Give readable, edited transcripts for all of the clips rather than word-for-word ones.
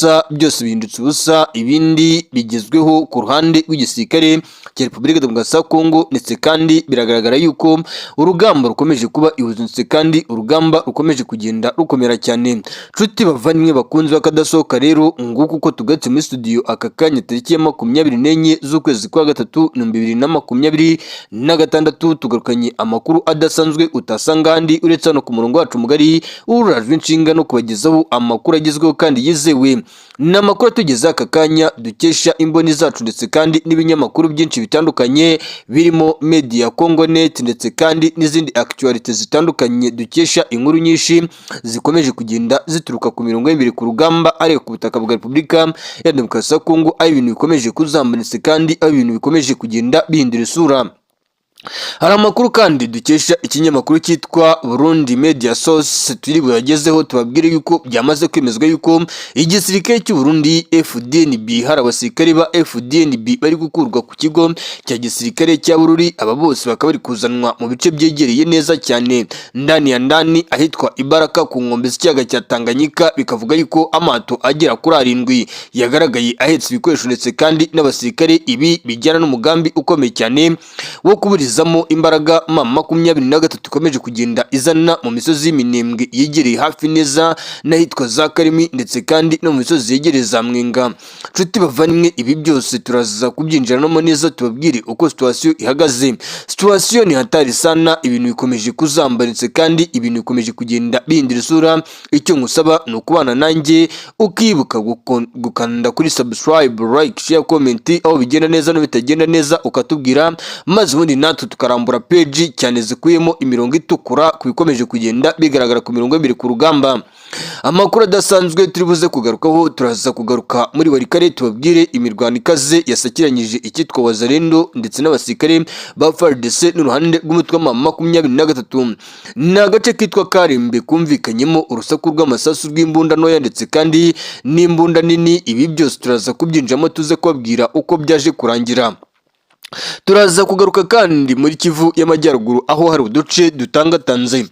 ubusa, byose bihindutse ubusa, ibindi bigezweho ku ruhande rw'igisirikare cya Repubulika Demokarasi ya Kongo, ndetse kandi biragaragara yuko urugamba rukomeje kuba ihuzutse kandi urugamba rukomeje kugenda rukomera cyane. Nshuti bavandimwe bakunze bakadasohoka, rero nguko uko tugatse muri studio aka kanya tariki ya 24 z'ukwezi kwa gatatu 2026, tugarukanye amakuru adasanzwe utasanga ahandi uretse hano ku murongo wacu mugari urajwe inshinga no kubagezaho amakuru agezweho kandi yizewe. Ni amakuru atugeza aka kanya dukesha imboni zacu ndetse kandi n'ibinyamakuru byinshi bitandukanye birimo Media Congo Net ndetse kandi n'izindi actualities zitandukanye dukesha inkuru nyinshi zikomeje kugenda zituruka ku mirongo y'imbere ku rugamba ari ku butaka bwa Repubulika ya Demokarasi ya Kongo, aho ibintu bikomeje kuzambanitse kandi aho ibintu bikomeje kugenda bihindura isura. Hari amakuru kandi dukesha ikinyamakuru cyitwa Burundi Media Source turi buyagezeho, tubabwire yuko byamaze kwemezwa yuko igisirikare cy'u Burundi FDNB, hari abasirikare ba FDNB bari gukurwa ku kigo cya gisirikare cya Bururi. Aba bose bakaba bari kuzanwa mu bice byegereye neza cyane ndani ahitwa Ibaraka ku nkombe z'ikiyaga cya Tanganyika. Bikavuga yuko amato agera kuri 7 yagaragaye ahetse ibikoresho ndetse kandi n'abasirikare. Ibi bijyana n'umugambi ukomeye cyane wo kuburiza zamo imbaraga M23 ikomeje kugenda izana mu misozi y'Iminembwe yegereye hafi neza n'ahitwa za Karimi ndetse kandi no mu misozi yegereye za Mwenga. Nshuti bavandimwe, ibi byose turaza kubyinjiranamo neza tubabwire uko situation ihagaze. Situation ni hatari sana, ibintu bikomeje kuzambaritse kandi ibintu bikomeje kugenda bihindura isura. Icyo ngusaba ni ukubana nanjye ukibuka gukanda kuri subscribe, like, share, comment aho bigenda neza no bitagenda neza ukatubwira, maze ubundi natwe tukarambura page cyane zikuyemo imirongo itukura ku bikomeje kugenda bigaragara ku mirongo y'imbere ku rugamba. Amakuru adasanzwe turi buze kugarukaho, turaza kugaruka muri Warikare tubabwire imirwano ikaze yasakiranyije icyitwa Wazalendo ndetse n'abasirikare ba FARDC n'uruhande rw'umutwe wa M23. Ni agace kitwa Karembe kumvikanyemo urusaku rw'amasasu rw'imbunda ntoya ndetse kandi n'imbunda nini. Ibi byose turaza kubyinjamo tuze kubabwira uko byaje kurangira. Turaza kugaruka kandi muri Kivu y'Amajyaruguru aho hari uduce dutangatanze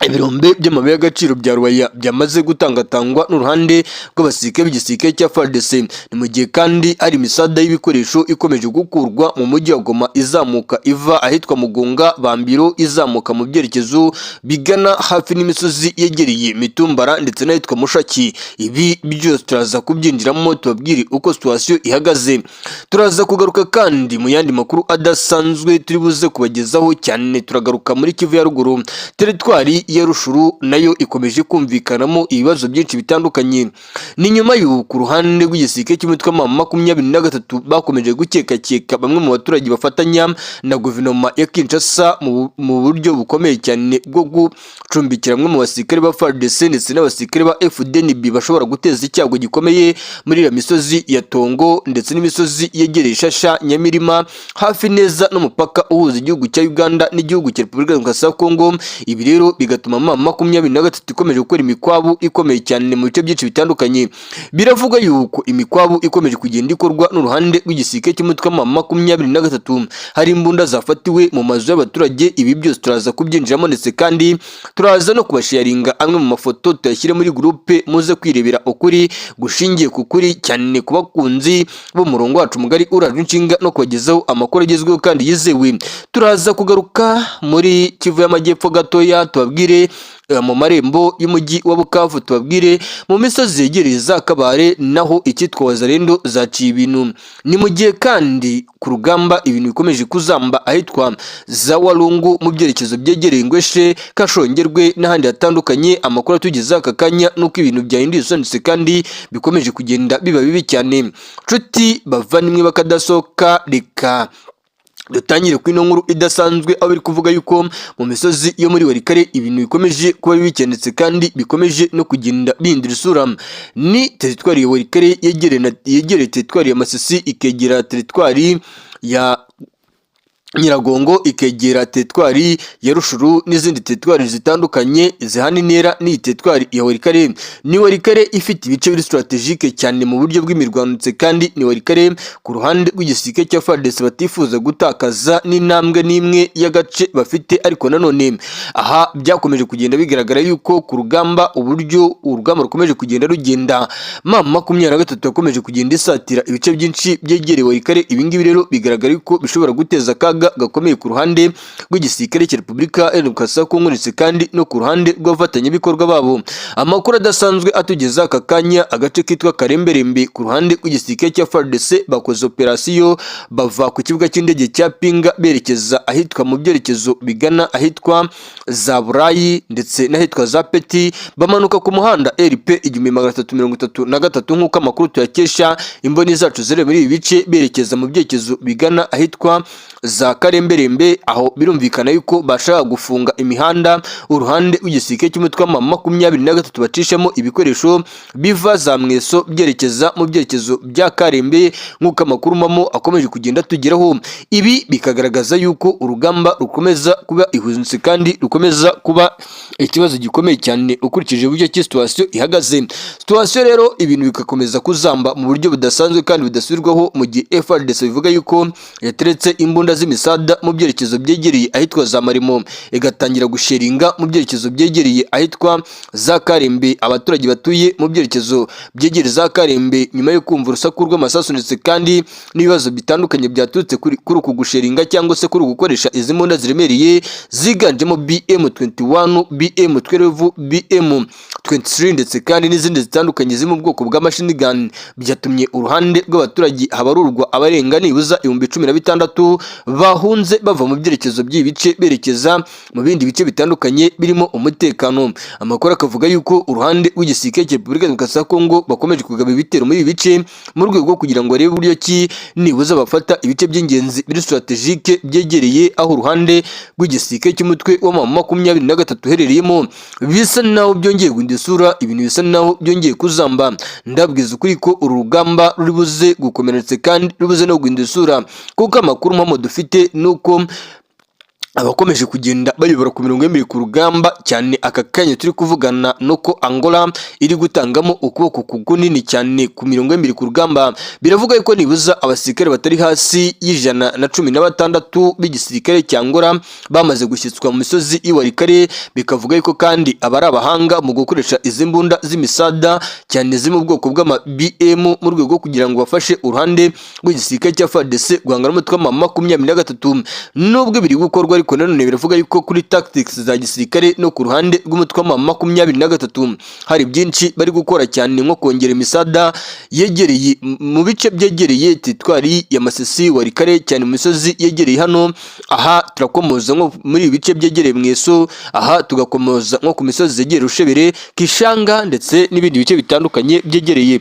ibirombe by'amabuye y'agaciro bya Rwaya byamaze gutangatangwa n'uruhande rw'abasirikare b'igisirikare cya FARDC. Ni mu gihe kandi ari imisada y'ibikoresho ikomeje gukurwa mu mujyi wa Goma izamuka iva ahitwa Mugunga Bambiro izamuka mu byerekezo bigana hafi n'imisozi yegereye Mitumbara ndetse n'ahitwa Mushaki. Ibi byose turaza kubyinjiramo tubabwire uko situation ihagaze. Turaza kugaruka kandi mu yandi makuru adasanzwe turi buze kubagezaho cyane. Turagaruka muri Kivu ya Ruguru, teritwari ya Rushuru nayo ikomeje kumvikanamo ibibazo byinshi bitandukanye. Ni nyuma y'uko ku ruhande rw'igisirikare cy'umutwe wa M23 bakomeje gukeka bamwe mu baturage bafatanya na guverinoma ya Kinshasa mu buryo bukomeye cyane bwo gucumbikira bamwe mu basirikare ba FARDC ndetse n'abasirikare ba FDNB bashobora guteza icyago gikomeye muri iyo misozi ya Tongo ndetse n'imisozi yegereye Shasha, Nyamirima hafi neza n'umupaka uhuza igihugu cya Uganda n'igihugu cya Repubulika Demokarasi ya Kongo. Ibi rero bigatuma M23 ikomeje gukora imikwabu ikomeye cyane mu bice byinshi bitandukanye. Biravuga yuko imikwabu ikomeje kugenda ikorwa n'uruhande rw'igisirikare cy'umutwe wa M23. Hari imbunda zafatiwe mu mazu y'abaturage. Ibi byose turaza kubyinjiramo ndetse kandi turaza no kubasharinga amwe mu mafoto tuyashyire muri groupe muze kwirebera ukuri gushingiye ku kuri cyane ku bakunzi bo murongo wacu mugari urajwe inshinga no kubagezaho amakuru agezweho kandi yizewe. Turaza kugaruka muri Kivu y'Amajyepfo gatoya tubabwire mu marembo y'umujyi wa Bukavu, tubabwire mu misozi yegereye za Kabare naho icyitwa Wazalendo zaciye ibintu. Ni mu gihe kandi ku rugamba ibintu bikomeje kuzamba ahitwa za Walungu mu byerekezo byegereye Ngweshe, Kashongerwe n'ahandi hatandukanye. Amakuru atugeza aka kanya nuko ibintu byahinduye isonetse kandi bikomeje kugenda biba bibi cyane. Nshuti bavandimwe bakadasohoka, reka dutangire ku ino nkuru idasanzwe aho biri kuvuga yuko mu misozi yo muri Warikare ibintu bikomeje kuba bikendetse kandi bikomeje no kugenda bihindura isura. Ni teritwari ya Warikare yegereye teritwari ya Masisi ikegera teritwari ya Nyiragongo ikegera teritwari ya Rushuru n'izindi teritwari zitandukanye zihana intera n'iyi teritwari ya Walikale. Ni Walikale ifite ibice biri strategique cyane mu buryo bw'imirwanutse, kandi ni Walikale ku ruhande rw'igisirikare cya FARDC batifuza gutakaza n'intambwe n'imwe y'agace bafite. Ariko nanone aha byakomeje kugenda bigaragara yuko ku rugamba uburyo urugamba rukomeje kugenda rugenda, M23 yakomeje kugenda isatira ibice byinshi byegereye Walikale. Ibingibi rero bigaragara yuko bishobora guteza akaga gakomeye ku ruhande rw'igisirikare cya Repubulika ya Demokarasi ya Kongo ndetse kandi no ku ruhande rw'abafatanyabikorwa babo. Amakuru adasanzwe atugeza aka kanya, agace kitwa Karemberembe ku ruhande rw'igisirikare cya FARDC bakoze operasiyo bava ku kibuga cy'indege cya Pinga berekeza ahitwa mu byerekezo bigana ahitwa za Burayi ndetse n'ahitwa za Peti, bamanuka ku muhanda RP 1333 nk'uko amakuru tuyakesha imboni zacu ziri muri ibi bice, berekeza mu byerekezo bigana ahitwa za Karemberembe. Aho birumvikana yuko bashaka gufunga imihanda uruhande rw'igisirikare cy'umutwe wa M23 bacishamo ibikoresho biva za Mweso byerekeza mu byerekezo bya Karembe, nk'uko amakuru mamo akomeje kugenda tugeraho. Ibi bikagaragaza yuko urugamba rukomeza kuba ihuzunse kandi rukomeza kuba ikibazo gikomeye cyane ukurikije uburyo ki situation ihagaze. Situation rero ibintu bikakomeza kuzamba mu buryo budasanzwe kandi budasubirwaho, mu gihe FARDC bivuga yuko yateretse imbunda z'imisada mu byerekezo byegereye ahitwa za Marimo, igatangira gusheringa mu byerekezo byegereye ahitwa za Karembe. Abaturage batuye mu byerekezo byegereye za Karembe nyuma yo kumva urusaku rw'amasasu ndetse kandi n'ibibazo bitandukanye byaturutse kuri uku gusheringa cyangwa se kuri gukoresha izi mbunda ziremereye ziganjemo BM21, BM12, BM23 ndetse kandi n'izindi zitandukanye ziri mu bwoko bwa machine gun, byatumye uruhande rw'abaturage habarurwa abarenga nibuza 16,000 bahunze bava mu byerekezo by'ibice berekeza mu bindi bice bitandukanye birimo umutekano. Amakuru akavuga yuko uruhande rw'igisirikare cya Repubulika ya Demokarasi ya Kongo bakomeje kugaba ibitero muri ibi bice mu rwego rwo kugira ngo barebe uburyo ki nibuza bafata ibice by'ingenzi biri strategique byegereye aho uruhande rw'igisirikare cy'umutwe wa M23 uherereyemo. Bisa naho byongeye guhindura isura, ibintu bisa naho byongeye kuzamba. Ndabwiza ukuri ko uru rugamba ruri buze gukomeretsa kandi rubuze no guhindura isura, kuko amakuru mpamo dufite nuko abakomeje kugenda bayobora ku mirongo y'imbere ku rugamba cyane. Aka kanya turi kuvugana nuko Angola iri gutangamo ukuboko kunini cyane ku mirongo y'imbere ku rugamba. Biravuga yuko nibuza abasirikare batari hasi y'116 b'igisirikare cya Angola bamaze gushyitswa mu misozi y'Iwalikale. Bikavuga yuko kandi abari abahanga mu gukoresha izi mbunda z'imisada cyane ziri mu bwoko bw'ama BM mu rwego kugira ngo bafashe uruhande rw'igisirikare cya FARDC guhangana n'umutwe wa M23. Nubwo biri gukorwa ariko nanone biravuga yuko kuri tactics za gisirikare no ku ruhande rw'umutwe wa M23 hari byinshi bari gukora cyane, nko kongera imisada yegereye mu bice byegereye teritwari ya Masisi, Walikale cyane mu misozi yegereye hano. Aha turakomoza nko muri ibice byegereye Mweso, aha tugakomoza nko ku misozi zegereye Rushebere, Kishanga ndetse n'ibindi bice bitandukanye byegereye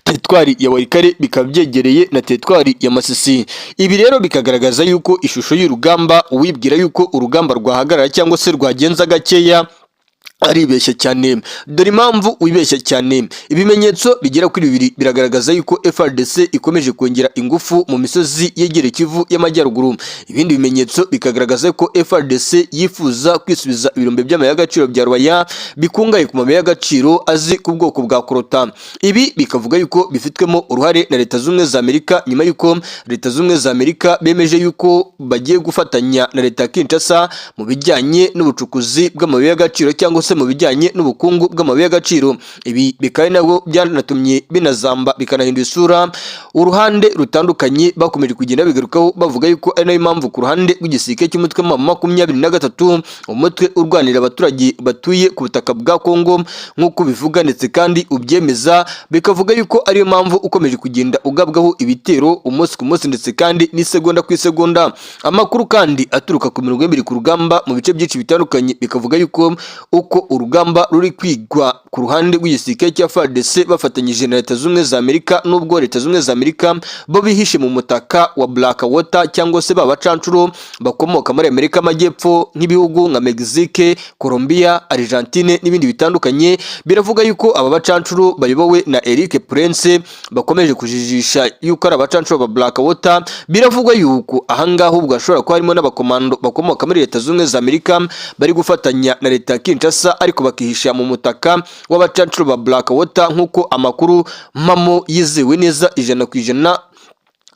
teritwari ya Walikale bikaba byegereye na teritwari ya Masisi. Ibi rero bikagaragaza yuko ishusho y'urugamba, uwibwira yuko urugamba rwahagarara cyangwa se rwagenza gakeya aribeshya cyane. Dore impamvu wibeshya cyane, ibimenyetso bigera kuri bibiri biragaragaza yuko FARDC ikomeje kongera ingufu mu misozi yegereye Kivu y'Amajyaruguru. Ibindi bimenyetso bikagaragaza ko FARDC yifuza kwisubiza ibirombe by'amabuye y'agaciro bya Rwaya bikungaye ku mabuye y'agaciro azi ku bwoko bwa Kolta. Ibi bikavuga yuko bifitwemo uruhare na Leta Zunze za Amerika, nyuma yuko Leta Zunze za Amerika bemeje yuko bagiye gufatanya na Leta ya Kinshasa mu bijyanye n'ubucukuzi bw'amabuye y'agaciro cyangwa mu bijyanye n'ubukungu bw'amabuye y'agaciro. Ibi bikaba nabwo byanatumye binazamba bikanahindura isura uruhande rutandukanye bakomeje kugenda bigarukaho, bavuga yuko ari nayo mpamvu ku ruhande rw'igisirikare cy'umutwe wa M23 umutwe urwanira abaturage batuye ku butaka bwa Kongo nk'uko bivuga ndetse kandi ubyemeza, bikavuga yuko ariyo mpamvu ukomeje kugenda ugabwaho ibitero umunsi ku munsi ndetse kandi n'isegonda ku isegonda. Amakuru kandi aturuka ku mirongo y'ibiri ku rugamba mu bice byinshi bitandukanye bikavuga yuko uko ko urugamba ruri kwigwa ku ruhande rw'igisirikare cya FARDC bafatanyije na Leta Zunze za Amerika, nubwo Leta Zunze za Amerika bo bihishe mu mutaka wa Blackwater cyangwa se babacancuro bakomoka muri Amerika Amajyepfo nk'ibihugu nka Mexique, Colombia, Argentine n'ibindi bitandukanye. Biravuga yuko aba bacancuro bayobowe na Eric Prince bakomeje kujijisha yuko ari abacancuro ba Blackwater. Biravugwa yuko ahangaha ubwo ashobora kuba harimo n'abakomando bakomoka muri Leta Zunze za Amerika bari gufatanya na Leta ya Kinshasa ariko bakihisha mu mutaka w'abacancuro ba Blackwater, nk'uko amakuru mpamo yizewe neza 100%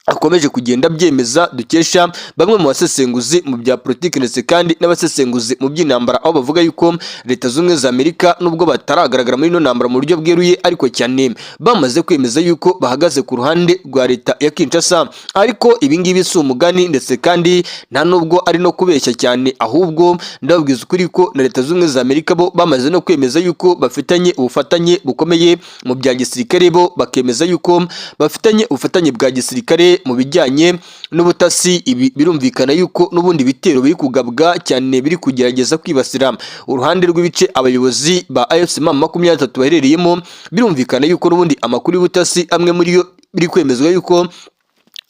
akomeje kugenda byemeza dukesha bamwe mu basesenguzi mu bya politiki ndetse kandi n'abasesenguzi mu by'intambara, aho bavuga yuko Leta Zunze za Amerika nubwo bataragaragara muri ino ntambara mu buryo bweruye ariko cyane bamaze kwemeza yuko bahagaze ku ruhande rwa Leta ya Kinshasa. Ariko ibi ngibi si umugani ndetse kandi nta nubwo ari no kubeshya cyane, ahubwo ndababwiza ukuri ko na Leta Zunze za Amerika bo bamaze no kwemeza yuko bafitanye ubufatanye bukomeye mu bya gisirikare, bo bakemeza yuko bafitanye ubufatanye bwa gisirikare mu bijyanye n'ubutasi. Ibi birumvikana yuko n'ubundi bitero biri kugabwa cyane biri kugerageza kwibasira uruhande rw'ibice abayobozi ba AFC-M23 baherereyemo. Birumvikana yuko n'ubundi amakuru y'ubutasi amwe muri yo biri kwemezwa yuko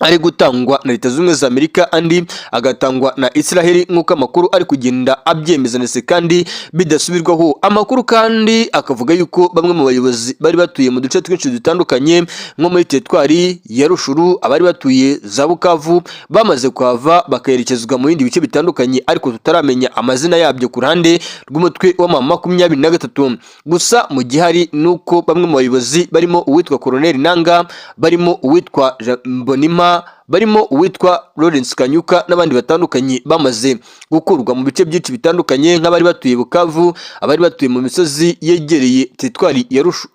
ari gutangwa na Leta Zunze za Amerika andi agatangwa na Israel, nk'uko amakuru ari kugenda abyemeza ndetse kandi bidasubirwaho. Amakuru kandi akavuga yuko bamwe mu bayobozi bari batuye mu duce twinshi dutandukanye nko muri teritwari ya Rushuru, abari batuye za Bukavu bamaze kuhava bakaherekezwa mu bindi bice bitandukanye ariko tutaramenya amazina yabyo ku ruhande rw'umutwe wa M23. Gusa mu gihari nuko bamwe mu bayobozi barimo uwitwa Colonel Nanga, barimo uwitwa Mbonima, barimo uwitwa Lawrence Kanyuka n'abandi batandukanye bamaze gukurwa mu bice byinshi bitandukanye, nk'abari batuye Bukavu, abari batuye mu misozi yegereye teritwari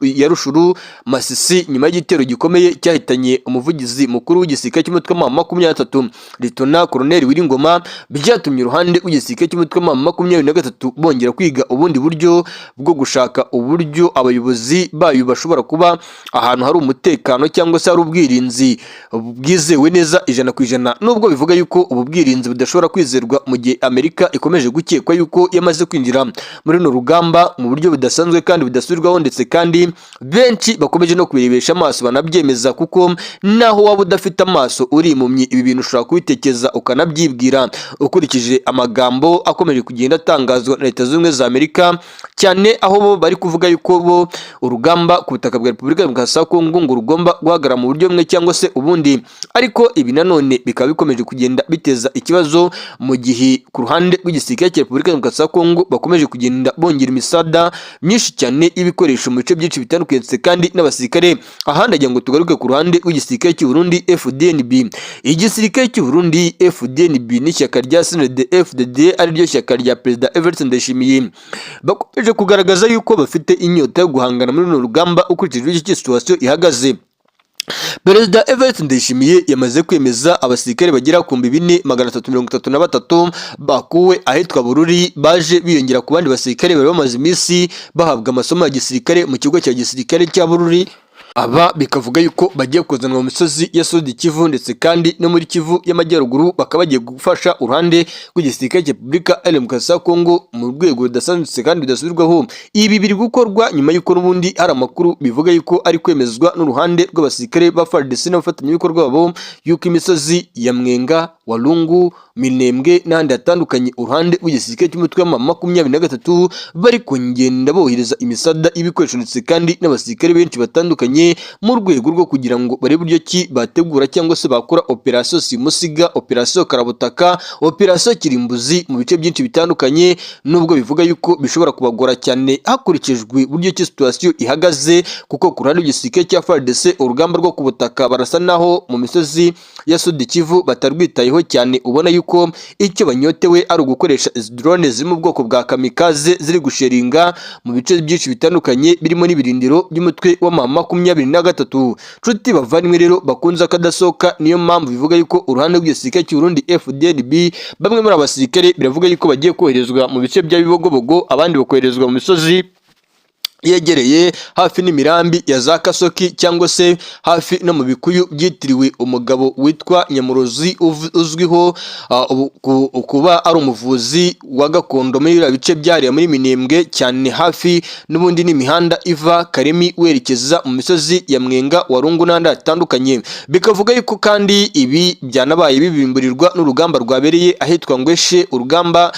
ya Rushuru, Masisi, nyuma y'igitero gikomeye cyahitanye umuvugizi mukuru w'igisirikare cy'umutwe wa M23 Lieutenant Colonel Wiringoma, byatumye uruhande rw'igisirikare cy'umutwe wa M23 bongera kwiga ubundi buryo bwo gushaka uburyo abayobozi bayo bashobora kuba ahantu hari umutekano cyangwa se hari ubwirinzi bwizewe neza 100%, nubwo bivuga yuko ubu bwirinzi budashobora kwizerwa mu gihe Amerika ikomeje gukekwa yuko yamaze kwinjira muri no rugamba mu buryo budasanzwe kandi budasubirwaho, ndetse kandi benshi bakomeje no kubirebesha amaso banabyemeza, kuko naho waba udafite amaso uri impumyi ibi bintu ushobora kubitekereza ukanabyibwira ukurikije amagambo akomeje kugenda atangazwa na Leta Zunze za Amerika, cyane aho bo bari kuvuga yuko bo urugamba ku butaka bwa Repubulika ya Demokarasi ya Kongo ngo rugomba guhagarara mu buryo bumwe cyangwa se ubundi. Ariko ibi nanone bikaba bikomeje kugenda biteza ikibazo mu gihe ku ruhande rw'igisirikare cya Repubulika ya Demokarasi ya Kongo bakomeje kugenda bongera imisada myinshi cyane y'ibikoresho mu bice byinshi bitandukanye ndetse kandi n'abasirikare. Ahandi agira ngo tugaruke ku ruhande rw'igisirikare cy'u Burundi FDNB. Igisirikare cy'u Burundi FDNB n'ishyaka rya CNDD-FDD ari ryo shyaka rya Perezida Evariste Ndayishimiye bakomeje kugaragaza yuko bafite inyota yo guhangana muri runo rugamba ukurikije iki situation ihagaze. Perezida Evariste Ndayishimiye yamaze kwemeza abasirikare bagera ku 4333 bakuwe ahitwa Bururi, baje biyongera ku bandi basirikare bari bamaze iminsi bahabwa amasomo ya gisirikare mu kigo cya gisirikare cya Bururi. Aba bikavuga yuko bagiye kuzanwa mu misozi ya Sud Kivu ndetse kandi no muri Kivu y'Amajyaruguru, bakaba bagiye gufasha uruhande rw'igisirikare cya Repubulika ya Demokarasi ya Kongo mu rwego rudasanzwe kandi rudasubirwaho. Ibi biri gukorwa nyuma y'uko n'ubundi hari amakuru bivuga yuko ari kwemezwa n'uruhande rw'abasirikare ba FARDC n'abafatanyabikorwa babo yuko imisozi ya Mwenga, Walungu, Minembwe n'ahandi hatandukanye uruhande rw'igisirikare cy'umutwe wa M23 bari kongenda bohereza imisada y'ibikoresho ndetse kandi n'abasirikare benshi batandukanye mu rwego rwo kugira ngo barebe uburyo ki bategura cyangwa se bakora operation Simusiga, operation Karabutaka, operation Kirimbuzi mu bice byinshi bitandukanye, nubwo bivuga yuko bishobora kubagora cyane hakurikijwe uburyo ki situation ihagaze, kuko ku ruhande rw'igisirikare cya FARDC urugamba rwo kubutaka barasa naho mu misozi ya Sud Kivu batarwitayeho cyane, ubona yuko icyo banyotewe ari ugukoresha drone ziri mu bwoko bwa kamikaze ziri gusheringa mu bice byinshi bitandukanye birimo n'ibirindiro by'umutwe wa M23. Nshuti bavandimwe rero bakunze akadasohoka, niyo mpamvu bivuga yuko uruhande rw'igisirikare cy'u Burundi FDNB bamwe muri abasirikare biravuga yuko bagiye koherezwa mu bice bya Bibogobogo, abandi bakoherezwa mu misozi yegereye hafi n'imirambi ya za Kasoki cyangwa se hafi no mu bikuyu byitiriwe umugabo witwa Nyamurozi uzwiho kuba ari umuvuzi wa gakondo muri biriya bice byariya muri Minembwe cyane hafi n'ubundi n'imihanda iva Karemi werekeza mu misozi ya Mwenga Warungu n'andi hatandukanye. Bikavuga yuko kandi ibi byanabaye bibimburirwa n'urugamba rwabereye ahitwa Ngweshe, urugamba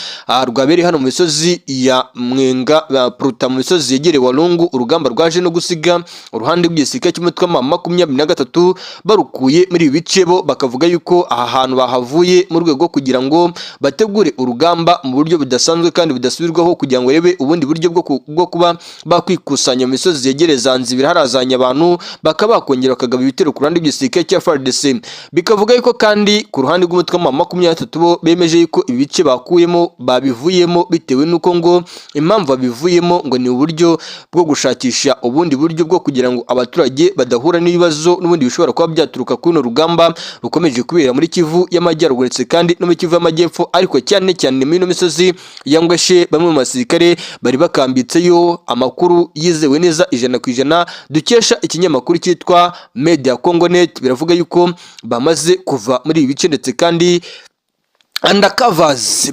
rwabereye hano mu misozi ya Mwenga Pruta mu misozi yegereye Walungu, urugamba rwaje no gusiga uruhande rw'igisirikare cy'umutwe wa 23 barukuye muri ibi bice. Bo bakavuga yuko aha hantu bahavuye mu rwego rwo kugira ngo bategure urugamba mu buryo budasanzwe kandi budasubirwaho kugira ngo rebe ubundi buryo bwo kuba bakwikusanya mu misozi yegereye Zanzibira harazanya abantu bakaba bakongera bakagaba ibitero ku ruhande rw'igisirikare cya FARDC. Bikavuga yuko kandi ku ruhande rw'umutwe wa 23 bo bemeje yuko ibi bice bakuyemo babivuyemo bitewe nuko ngo impamvu babivuyemo ngo ni uburyo bwo gushakisha ubundi buryo bwo kugira ngo abaturage badahura n'ibibazo n'ubundi bishobora kuba byaturuka kuri no rugamba rukomeje kubera muri Kivu y'Amajyaruguru ndetse kandi no muri Kivu y'Amajyepfo, ariko cyane cyane muri no misozi ya Ngweshe bamwe mu basirikare bari bakambitseyo. Amakuru yizewe neza 100% dukesha ikinyamakuru cyitwa Media Congonet biravuga yuko bamaze kuva muri ibi bice ndetse kandi undercovers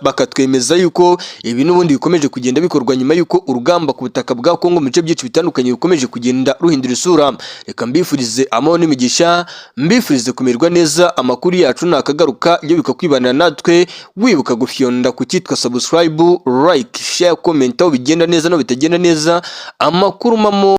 bakatwemeza yuko ibi n'ubundi bikomeje kugenda bikorwa nyuma yuko urugamba ku butaka bwa Kongo mu bice byinshi bitandukanye bikomeje kugenda ruhindura isura. Reka mbifurize amahoro n'imigisha, mbifurize kumererwa neza. Amakuru yacu nakagaruka iyo bikakwibanira natwe, wibuka gufyonda ku cyitwa subscribe, like, share, comment aho bigenda neza no bitagenda neza. Amakuru mamo